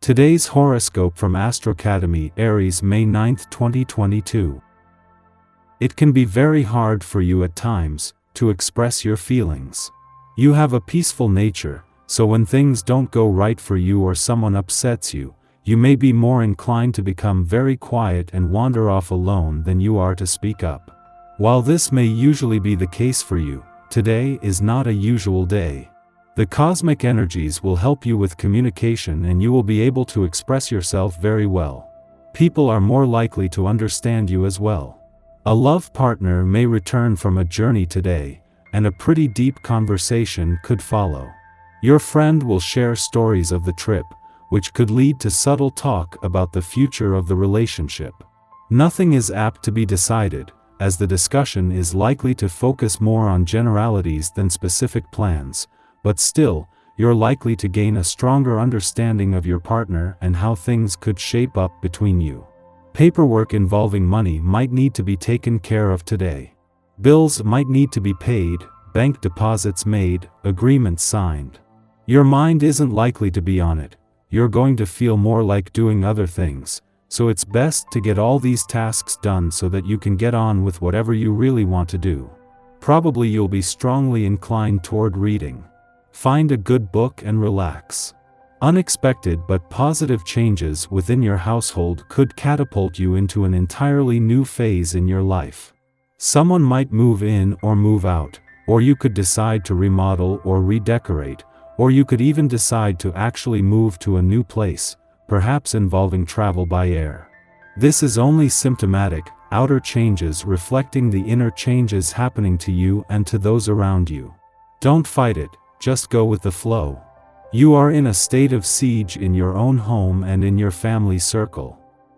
Today's horoscope from Astrocademy, Aries, May 9, 2022. It can be very hard for you at times to express your feelings. You have a peaceful nature, so when things don't go right for you or someone upsets you, you may be more inclined to become very quiet and wander off alone than you are to speak up. While this may usually be the case for you, today is not a usual day. The cosmic energies will help you with communication and you will be able to express yourself very well. People are more likely to understand you as well. A love partner may return from a journey today, and a pretty deep conversation could follow. Your friend will share stories of the trip, which could lead to subtle talk about the future of the relationship. Nothing is apt to be decided, as the discussion is likely to focus more on generalities than specific plans. But still, you're likely to gain a stronger understanding of your partner and how things could shape up between you. Paperwork involving money might need to be taken care of today. Bills might need to be paid, bank deposits made, agreements signed. Your mind isn't likely to be on it. You're going to feel more like doing other things, so it's best to get all these tasks done so that you can get on with whatever you really want to do. Probably you'll be strongly inclined toward reading. Find a good book and relax. Unexpected but positive changes within your household could catapult you into an entirely new phase in your life. Someone might move in or move out, or you could decide to remodel or redecorate, or you could even decide to actually move to a new place, perhaps involving travel by air. This is only symptomatic, outer changes reflecting the inner changes happening to you and to those around you. Don't fight it. Just go with the flow. You are in a state of siege in your own home and in your family circle.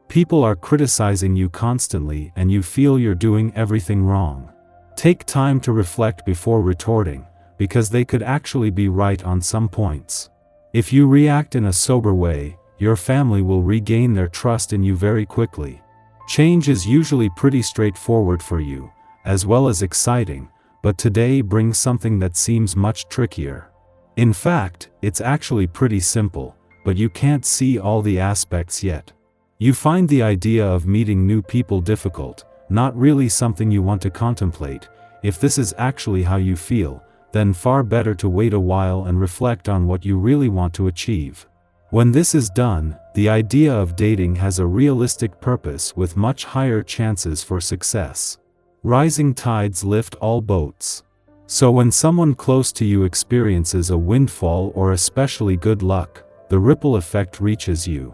People are criticizing you constantly and you feel you're doing everything wrong. Take time to reflect before retorting, because they could actually be right on some points. If you react in a sober way, your family will regain their trust in you very quickly. Change is usually pretty straightforward for you, as well as exciting. But today brings something that seems much trickier. In fact, it's actually pretty simple, but you can't see all the aspects yet. You find the idea of meeting new people difficult, not really something you want to contemplate. If this is actually how you feel, then far better to wait a while and reflect on what you really want to achieve. When this is done, the idea of dating has a realistic purpose with much higher chances for success. Rising tides lift all boats. So when someone close to you experiences a windfall or especially good luck, the ripple effect reaches you.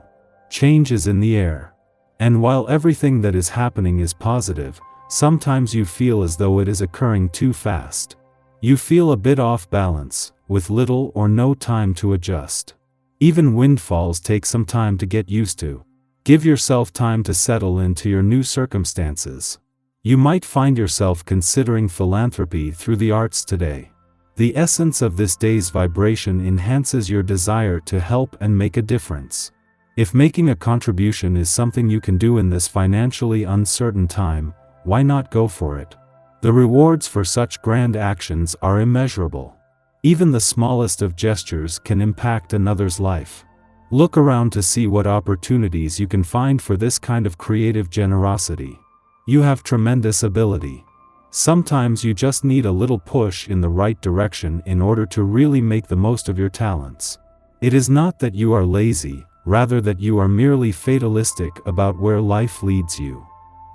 Change is in the air. And while everything that is happening is positive, sometimes you feel as though it is occurring too fast. You feel a bit off balance, with little or no time to adjust. Even windfalls take some time to get used to. Give yourself time to settle into your new circumstances. You might find yourself considering philanthropy through the arts today. The essence of this day's vibration enhances your desire to help and make a difference. If making a contribution is something you can do in this financially uncertain time, why not go for it? The rewards for such grand actions are immeasurable. Even the smallest of gestures can impact another's life. Look around to see what opportunities you can find for this kind of creative generosity. You have tremendous ability. Sometimes you just need a little push in the right direction in order to really make the most of your talents. It is not that you are lazy, rather that you are merely fatalistic about where life leads you.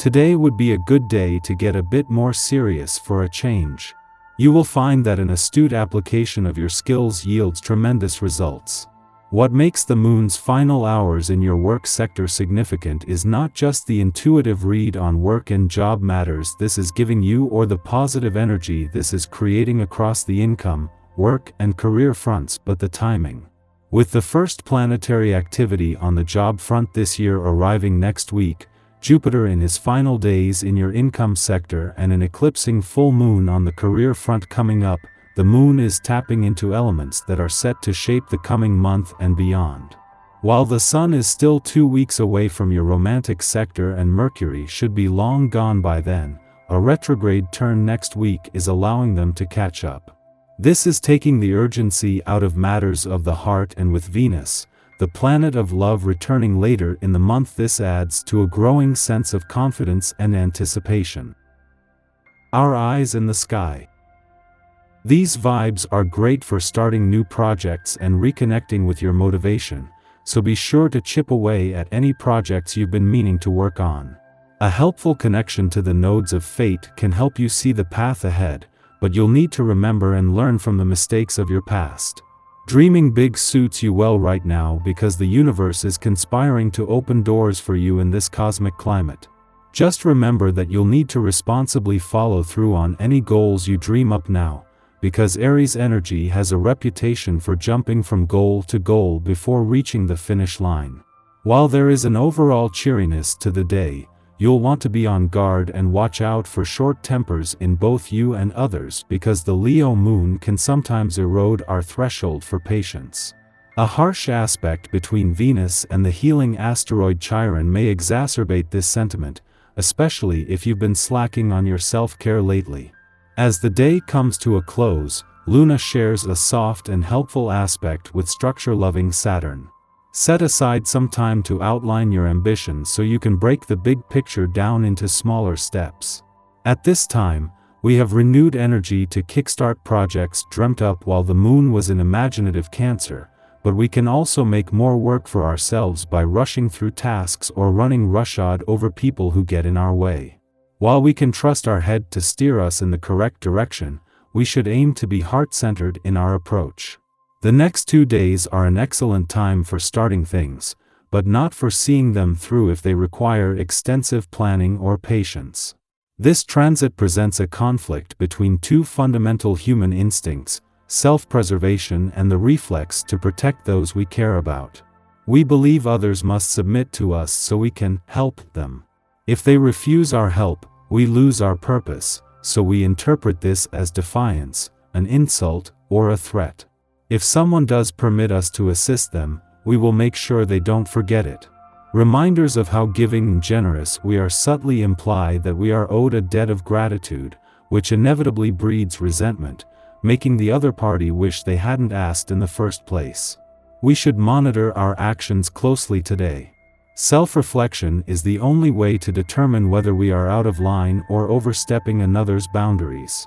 Today would be a good day to get a bit more serious for a change. You will find that an astute application of your skills yields tremendous results. What makes the moon's final hours in your work sector significant is not just the intuitive read on work and job matters this is giving you or the positive energy this is creating across the income, work and career fronts, but the timing. With the first planetary activity on the job front this year arriving next week, Jupiter in his final days in your income sector and an eclipsing full moon on the career front coming up, the moon is tapping into elements that are set to shape the coming month and beyond. While the sun is still 2 weeks away from your romantic sector and Mercury should be long gone by then, a retrograde turn next week is allowing them to catch up. This is taking the urgency out of matters of the heart, and with Venus, the planet of love returning later in the month. This adds to a growing sense of confidence and anticipation. Our eyes in the sky. These vibes are great for starting new projects and reconnecting with your motivation, so be sure to chip away at any projects you've been meaning to work on. A helpful connection to the nodes of fate can help you see the path ahead, but you'll need to remember and learn from the mistakes of your past. Dreaming big suits you well right now because the universe is conspiring to open doors for you in this cosmic climate. Just remember that you'll need to responsibly follow through on any goals you dream up now, because Aries energy has a reputation for jumping from goal to goal before reaching the finish line. While there is an overall cheeriness to the day, you'll want to be on guard and watch out for short tempers in both you and others, because the Leo moon can sometimes erode our threshold for patience. A harsh aspect between Venus and the healing asteroid Chiron may exacerbate this sentiment, especially if you've been slacking on your self-care lately. As the day comes to a close, Luna shares a soft and helpful aspect with structure-loving Saturn. Set aside some time to outline your ambitions so you can break the big picture down into smaller steps. At this time, we have renewed energy to kickstart projects dreamt up while the moon was in imaginative Cancer, but we can also make more work for ourselves by rushing through tasks or running roughshod over people who get in our way. While we can trust our head to steer us in the correct direction, we should aim to be heart-centered in our approach. The next 2 days are an excellent time for starting things, but not for seeing them through if they require extensive planning or patience. This transit presents a conflict between two fundamental human instincts, self-preservation and the reflex to protect those we care about. We believe others must submit to us so we can help them. If they refuse our help, we lose our purpose, so we interpret this as defiance, an insult, or a threat. If someone does permit us to assist them, we will make sure they don't forget it. Reminders of how giving and generous we are subtly imply that we are owed a debt of gratitude, which inevitably breeds resentment, making the other party wish they hadn't asked in the first place. We should monitor our actions closely today. Self-reflection is the only way to determine whether we are out of line or overstepping another's boundaries.